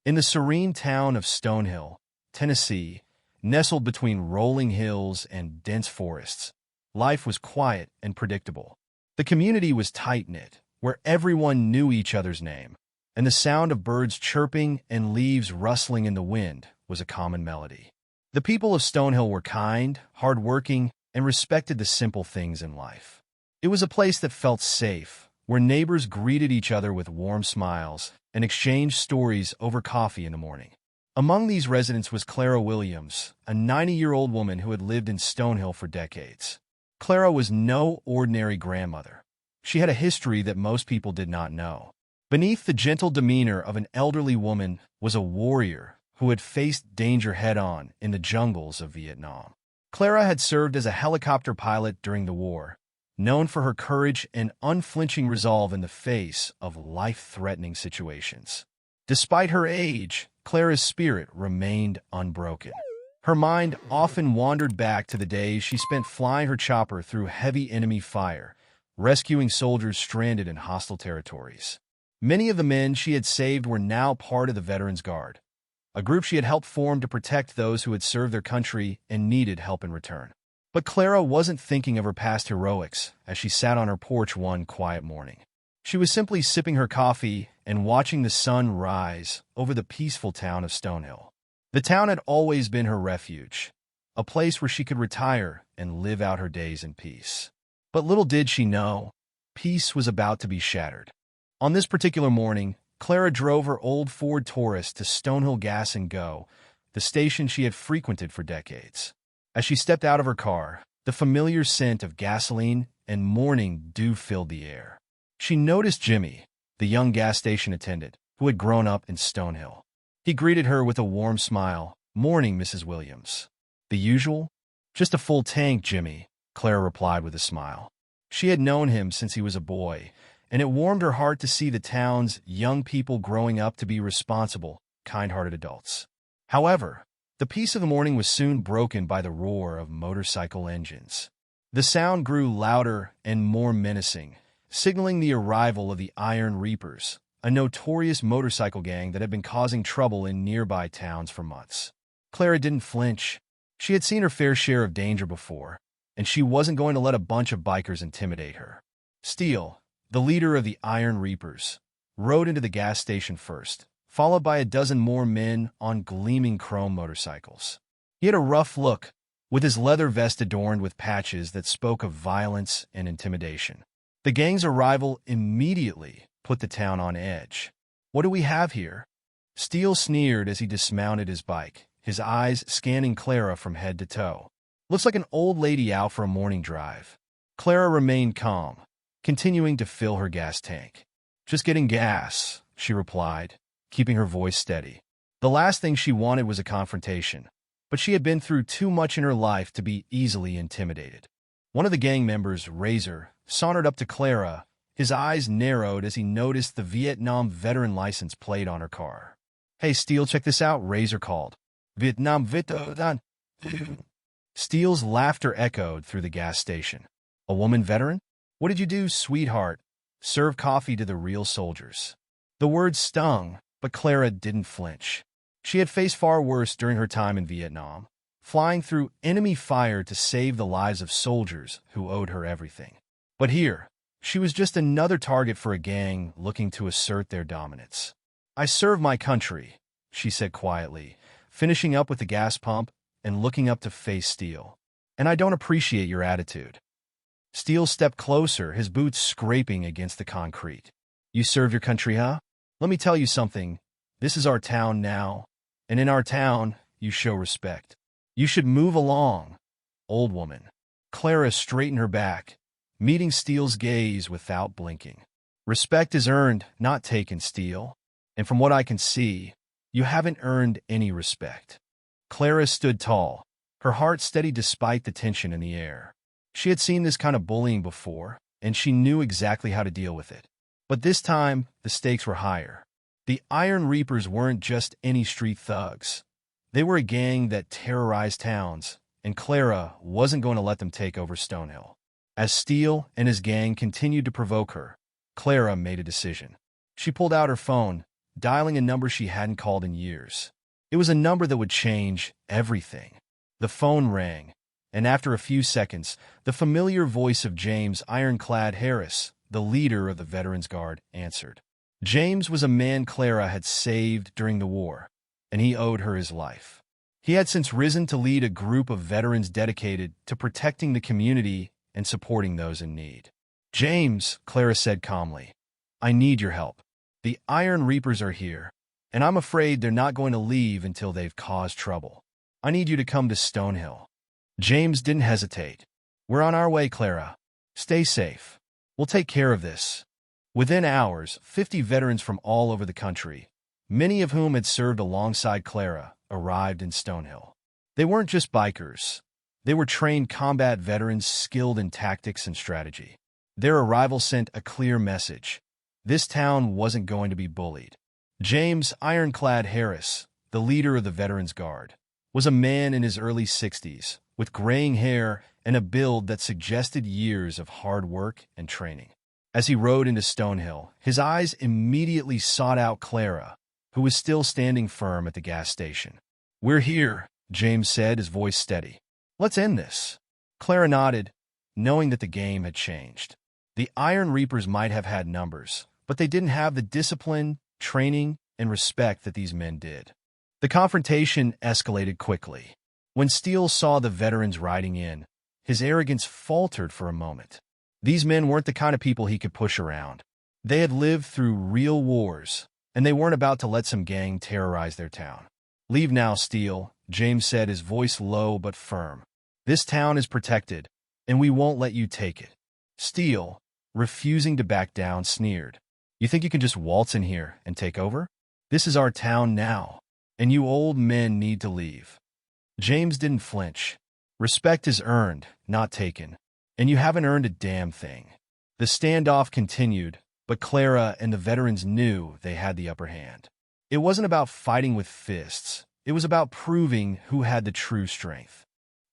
In the serene town of Stonehill, Tennessee, nestled between rolling hills and dense forests, life was quiet and predictable. The community was tight-knit, where everyone knew each other's name, and the sound of birds chirping and leaves rustling in the wind was a common melody. The people of Stonehill were kind, hard-working, and respected the simple things in life. It was a place that felt safe, where neighbors greeted each other with warm smiles and exchanged stories over coffee in the morning. Among these residents was Clara Williams, a 90-year-old woman who had lived in Stonehill for decades. Clara was no ordinary grandmother. She had a history that most people did not know. Beneath the gentle demeanor of an elderly woman was a warrior who had faced danger head-on in the jungles of Vietnam. Clara had served as a helicopter pilot during the war, known for her courage and unflinching resolve in the face of life-threatening situations. Despite her age, Clara's spirit remained unbroken. Her mind often wandered back to the days she spent flying her chopper through heavy enemy fire, rescuing soldiers stranded in hostile territories. Many of the men she had saved were now part of the Veterans Guard, a group she had helped form to protect those who had served their country and needed help in return. But Clara wasn't thinking of her past heroics as she sat on her porch one quiet morning. She was simply sipping her coffee and watching the sun rise over the peaceful town of Stonehill. The town had always been her refuge, a place where she could retire and live out her days in peace. But little did she know, peace was about to be shattered. On this particular morning, Clara drove her old Ford Taurus to Stonehill Gas and Go, the station she had frequented for decades. As she stepped out of her car, the familiar scent of gasoline and morning dew filled the air. She noticed Jimmy, the young gas station attendant, who had grown up in Stonehill. He greeted her with a warm smile. "Morning, Mrs. Williams." "The usual?" "Just a full tank, Jimmy," Clara replied with a smile. She had known him since he was a boy, and it warmed her heart to see the town's young people growing up to be responsible, kind-hearted adults. However, the peace of the morning was soon broken by the roar of motorcycle engines. The sound grew louder and more menacing, signaling the arrival of the Iron Reapers, a notorious motorcycle gang that had been causing trouble in nearby towns for months. Clara didn't flinch. She had seen her fair share of danger before, and she wasn't going to let a bunch of bikers intimidate her. Steele, the leader of the Iron Reapers, rode into the gas station first, followed by a dozen more men on gleaming chrome motorcycles. He had a rough look, with his leather vest adorned with patches that spoke of violence and intimidation. The gang's arrival immediately put the town on edge. "What do we have here?" Steele sneered as he dismounted his bike, his eyes scanning Clara from head to toe. "Looks like an old lady out for a morning drive." Clara remained calm, continuing to fill her gas tank. "Just getting gas," she replied, keeping her voice steady. The last thing she wanted was a confrontation, but she had been through too much in her life to be easily intimidated. One of the gang members, Razor, sauntered up to Clara, his eyes narrowed as he noticed the Vietnam veteran license plate on her car. "Hey, Steele, check this out," Razor called. "Vietnam veteran." Steele's laughter echoed through the gas station. "A woman veteran? What did you do, sweetheart?" "Serve coffee to the real soldiers." The words stung, but Clara didn't flinch. She had faced far worse during her time in Vietnam, flying through enemy fire to save the lives of soldiers who owed her everything. But here, she was just another target for a gang looking to assert their dominance. "I serve my country," she said quietly, finishing up with the gas pump and looking up to face Steele. "And I don't appreciate your attitude." Steele stepped closer, his boots scraping against the concrete. "You serve your country, huh? Let me tell you something. This is our town now, and in our town, you show respect. You should move along, old woman." Clara straightened her back, meeting Steele's gaze without blinking. "Respect is earned, not taken, Steele. And from what I can see, you haven't earned any respect." Clara stood tall, her heart steady despite the tension in the air. She had seen this kind of bullying before, and she knew exactly how to deal with it. But this time, the stakes were higher. The Iron Reapers weren't just any street thugs. They were a gang that terrorized towns, and Clara wasn't going to let them take over Stonehill. As Steele and his gang continued to provoke her, Clara made a decision. She pulled out her phone, dialing a number she hadn't called in years. It was a number that would change everything. The phone rang, and after a few seconds, the familiar voice of James Ironclad Harris, the leader of the Veterans Guard, answered. James was a man Clara had saved during the war, and he owed her his life. He had since risen to lead a group of veterans dedicated to protecting the community and supporting those in need. James, Clara said calmly, I need your help. The Iron Reapers are here, and I'm afraid they're not going to leave until they've caused trouble. I need you to come to Stonehill. James didn't hesitate. We're on our way, Clara. Stay safe. We'll take care of this. Within hours, 50 veterans from all over the country, many of whom had served alongside Clara, arrived in Stonehill. They weren't just bikers. They were trained combat veterans skilled in tactics and strategy. Their arrival sent a clear message. This town wasn't going to be bullied. James Ironclad Harris, the leader of the Veterans Guard, was a man in his early 60s, with graying hair and a build that suggested years of hard work and training. As he rode into Stonehill, his eyes immediately sought out Clara, who was still standing firm at the gas station. We're here, James said, his voice steady. Let's end this. Clara nodded, knowing that the game had changed. The Iron Reapers might have had numbers, but they didn't have the discipline, training, and respect that these men did. The confrontation escalated quickly. When Steele saw the veterans riding in, his arrogance faltered for a moment. These men weren't the kind of people he could push around. They had lived through real wars, and they weren't about to let some gang terrorize their town. Leave now, Steele, James said, his voice low but firm. This town is protected, and we won't let you take it. Steele, refusing to back down, sneered. You think you can just waltz in here and take over? This is our town now, and you old men need to leave. James didn't flinch. Respect is earned, not taken, and you haven't earned a damn thing. The standoff continued, but Clara and the veterans knew they had the upper hand. It wasn't about fighting with fists. It was about proving who had the true strength.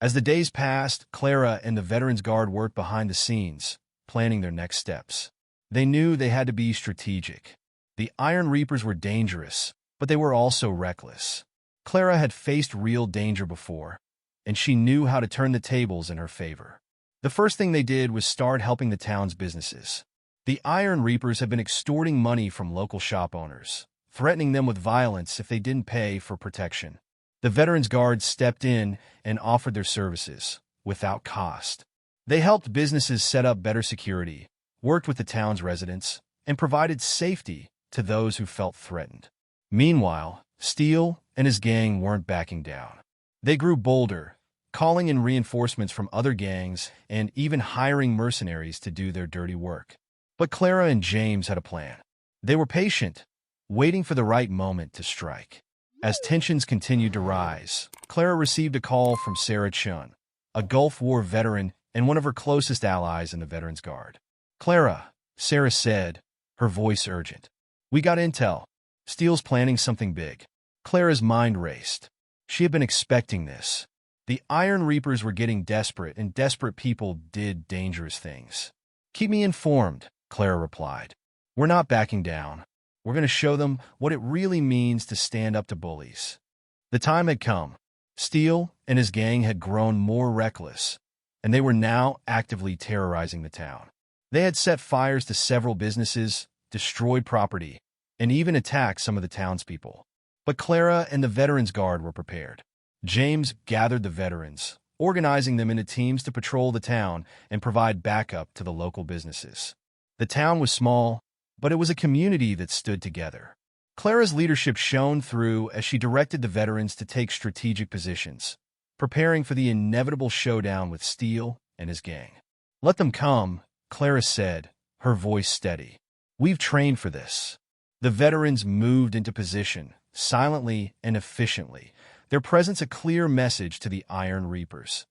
As the days passed, Clara and the Veterans Guard worked behind the scenes, planning their next steps. They knew they had to be strategic. The Iron Reapers were dangerous, but they were also reckless. Clara had faced real danger before, and she knew how to turn the tables in her favor. The first thing they did was start helping the town's businesses. The Iron Reapers had been extorting money from local shop owners, threatening them with violence if they didn't pay for protection. The Veterans Guard stepped in and offered their services, without cost. They helped businesses set up better security, worked with the town's residents, and provided safety to those who felt threatened. Meanwhile, Steele and his gang weren't backing down. They grew bolder, calling in reinforcements from other gangs and even hiring mercenaries to do their dirty work. But Clara and James had a plan. They were patient, waiting for the right moment to strike. As tensions continued to rise, Clara received a call from Sarah Chun, a Gulf War veteran and one of her closest allies in the Veterans Guard. Clara, Sarah said, her voice urgent. We got intel. Steele's planning something big. Clara's mind raced. She had been expecting this. The Iron Reapers were getting desperate, and desperate people did dangerous things. Keep me informed, Clara replied. We're not backing down. We're going to show them what it really means to stand up to bullies. The time had come. Steele and his gang had grown more reckless, and they were now actively terrorizing the town. They had set fires to several businesses, destroyed property, and even attacked some of the townspeople. But Clara and the Veterans Guard were prepared. James gathered the veterans, organizing them into teams to patrol the town and provide backup to the local businesses. The town was small, but it was a community that stood together. Clara's leadership shone through as she directed the veterans to take strategic positions, preparing for the inevitable showdown with Steele and his gang. Let them come, Clara said, her voice steady. We've trained for this. The veterans moved into position, silently and efficiently, their presence a clear message to the Iron Reapers.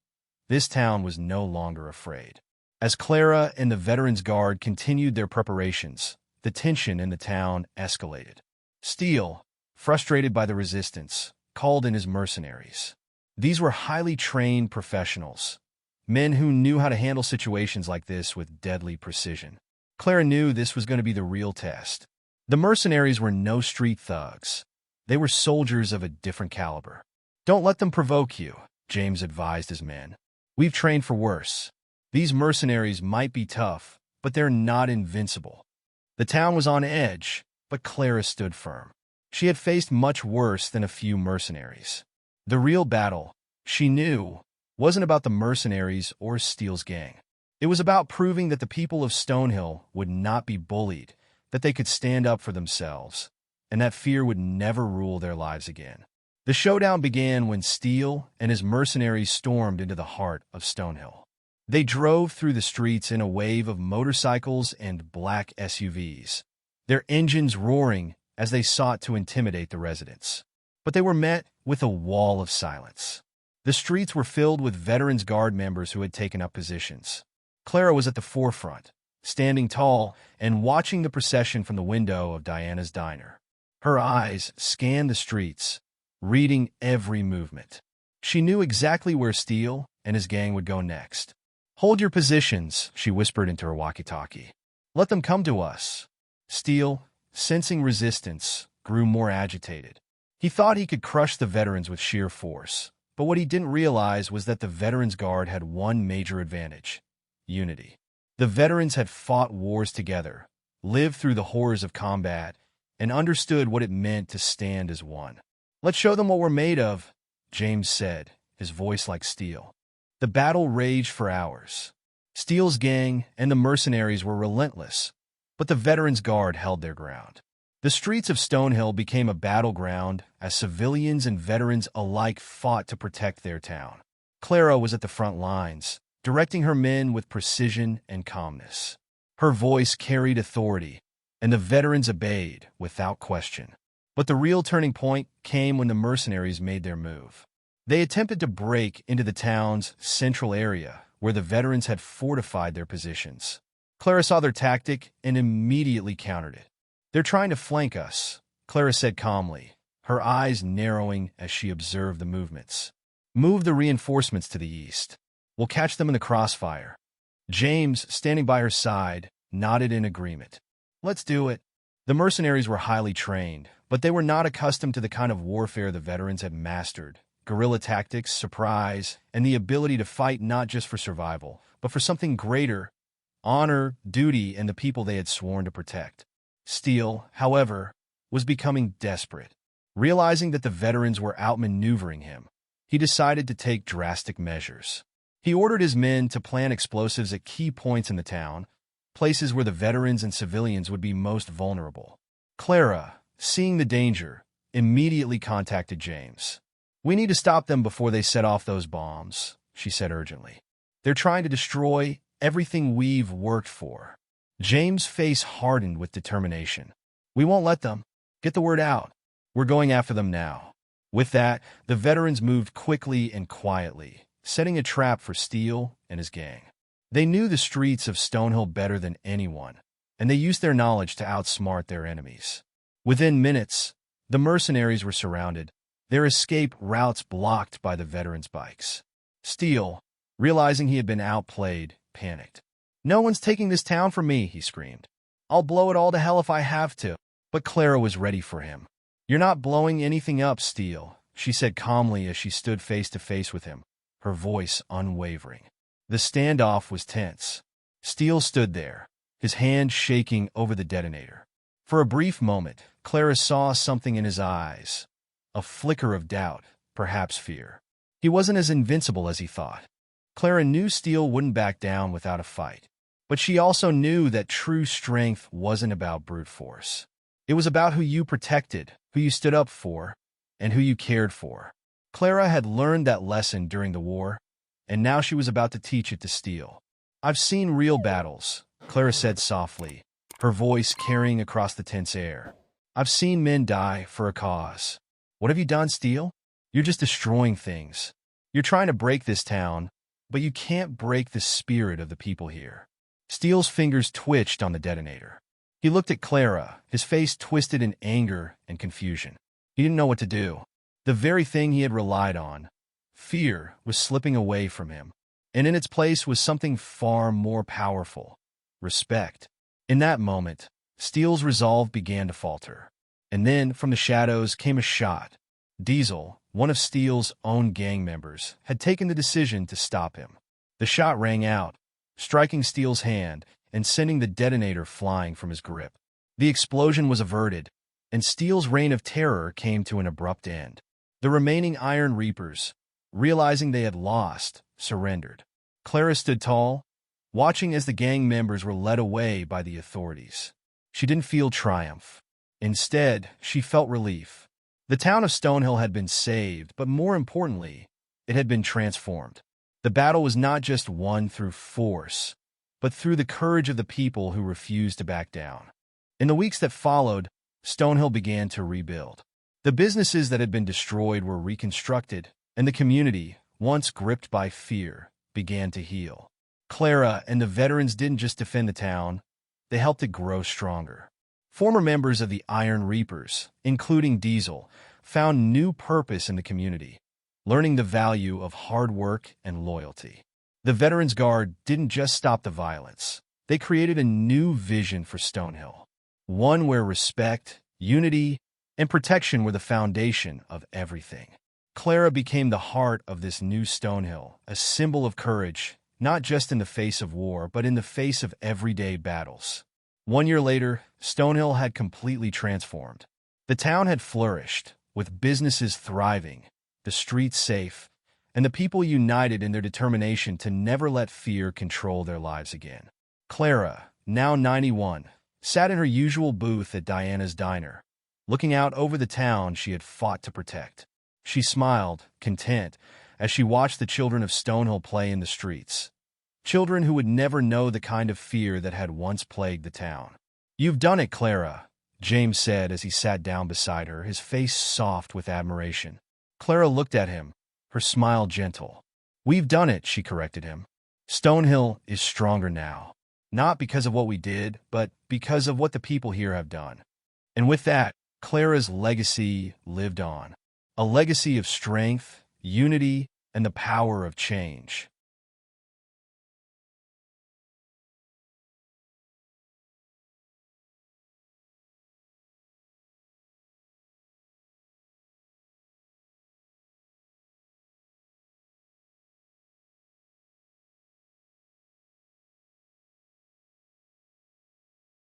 This town was no longer afraid. As Clara and the Veterans Guard continued their preparations, the tension in the town escalated. Steele, frustrated by the resistance, called in his mercenaries. These were highly trained professionals, men who knew how to handle situations like this with deadly precision. Clara knew this was going to be the real test. The mercenaries were no street thugs. They were soldiers of a different caliber. "Don't let them provoke you," James advised his men. "We've trained for worse. These mercenaries might be tough, but they're not invincible." The town was on edge, but Clara stood firm. She had faced much worse than a few mercenaries. The real battle, she knew, wasn't about the mercenaries or Steele's gang. It was about proving that the people of Stonehill would not be bullied, that they could stand up for themselves, and that fear would never rule their lives again. The showdown began when Steele and his mercenaries stormed into the heart of Stonehill. They drove through the streets in a wave of motorcycles and black SUVs, their engines roaring as they sought to intimidate the residents. But they were met with a wall of silence. The streets were filled with Veterans Guard members who had taken up positions. Clara was at the forefront, standing tall and watching the procession from the window of Diana's diner. Her eyes scanned the streets, reading every movement. She knew exactly where Steele and his gang would go next. "Hold your positions," she whispered into her walkie-talkie. "Let them come to us." Steele, sensing resistance, grew more agitated. He thought he could crush the veterans with sheer force, but what he didn't realize was that the Veterans Guard had one major advantage: unity. The veterans had fought wars together, lived through the horrors of combat, and understood what it meant to stand as one. "Let's show them what we're made of," James said, his voice like steel. The battle raged for hours. Steele's gang and the mercenaries were relentless, but the Veterans Guard held their ground. The streets of Stonehill became a battleground as civilians and veterans alike fought to protect their town. Clara was at the front lines, directing her men with precision and calmness. Her voice carried authority, and the veterans obeyed without question. But the real turning point came when the mercenaries made their move. They attempted to break into the town's central area, where the veterans had fortified their positions. Clara saw their tactic and immediately countered it. "They're trying to flank us," Clara said calmly, her eyes narrowing as she observed the movements. "Move the reinforcements to the east. We'll catch them in the crossfire." James, standing by her side, nodded in agreement. "Let's do it." The mercenaries were highly trained, but they were not accustomed to the kind of warfare the veterans had mastered: guerrilla tactics, surprise, and the ability to fight not just for survival, but for something greater: honor, duty, and the people they had sworn to protect. Steele, however, was becoming desperate. Realizing that the veterans were outmaneuvering him, he decided to take drastic measures. He ordered his men to plant explosives at key points in the town, places where the veterans and civilians would be most vulnerable. Clara, seeing the danger, immediately contacted James. "We need to stop them before they set off those bombs," she said urgently. "They're trying to destroy everything we've worked for." James' face hardened with determination. "We won't let them. Get the word out. We're going after them now." With that, the veterans moved quickly and quietly, setting a trap for Steele and his gang. They knew the streets of Stonehill better than anyone, and they used their knowledge to outsmart their enemies. Within minutes, the mercenaries were surrounded, their escape routes blocked by the veterans' bikes. Steele, realizing he had been outplayed, panicked. "No one's taking this town from me," he screamed. "I'll blow it all to hell if I have to." But Clara was ready for him. "You're not blowing anything up, Steele," she said calmly as she stood face to face with him, her voice unwavering. The standoff was tense. Steele stood there, his hand shaking over the detonator. For a brief moment, Clara saw something in his eyes, a flicker of doubt, perhaps fear. He wasn't as invincible as he thought. Clara knew Steele wouldn't back down without a fight, but she also knew that true strength wasn't about brute force. It was about who you protected, who you stood up for, and who you cared for. Clara had learned that lesson during the war, and now she was about to teach it to Steele. "I've seen real battles," Clara said softly, her voice carrying across the tense air. "I've seen men die for a cause. What have you done, Steele? You're just destroying things. You're trying to break this town, but you can't break the spirit of the people here." Steele's fingers twitched on the detonator. He looked at Clara, his face twisted in anger and confusion. He didn't know what to do. The very thing he had relied on, fear, was slipping away from him, and in its place was something far more powerful: respect. In that moment, Steele's resolve began to falter. And then, from the shadows, came a shot. Diesel, one of Steele's own gang members, had taken the decision to stop him. The shot rang out, striking Steele's hand and sending the detonator flying from his grip. The explosion was averted, and Steele's reign of terror came to an abrupt end. The remaining Iron Reapers, realizing they had lost, surrendered. Clara stood tall, watching as the gang members were led away by the authorities. She didn't feel triumph. Instead, she felt relief. The town of Stonehill had been saved, but more importantly, it had been transformed. The battle was not just won through force, but through the courage of the people who refused to back down. In the weeks that followed, Stonehill began to rebuild. The businesses that had been destroyed were reconstructed, and the community, once gripped by fear, began to heal. Clara and the veterans didn't just defend the town, they helped it grow stronger. Former members of the Iron Reapers, including Diesel, found new purpose in the community, learning the value of hard work and loyalty. The Veterans Guard didn't just stop the violence. They created a new vision for Stonehill, one where respect, unity, and protection were the foundation of everything. Clara became the heart of this new Stonehill, a symbol of courage, not just in the face of war, but in the face of everyday battles. 1 year later, Stonehill had completely transformed. The town had flourished, with businesses thriving, the streets safe, and the people united in their determination to never let fear control their lives again. Clara, now 91, sat in her usual booth at Diana's diner, looking out over the town she had fought to protect. She smiled, content, as she watched the children of Stonehill play in the streets. Children who would never know the kind of fear that had once plagued the town. "You've done it, Clara," James said as he sat down beside her, his face soft with admiration. Clara looked at him, her smile gentle. "We've done it," she corrected him. "Stonehill is stronger now. Not because of what we did, but because of what the people here have done." And with that, Clara's legacy lived on. A legacy of strength, unity, and the power of change.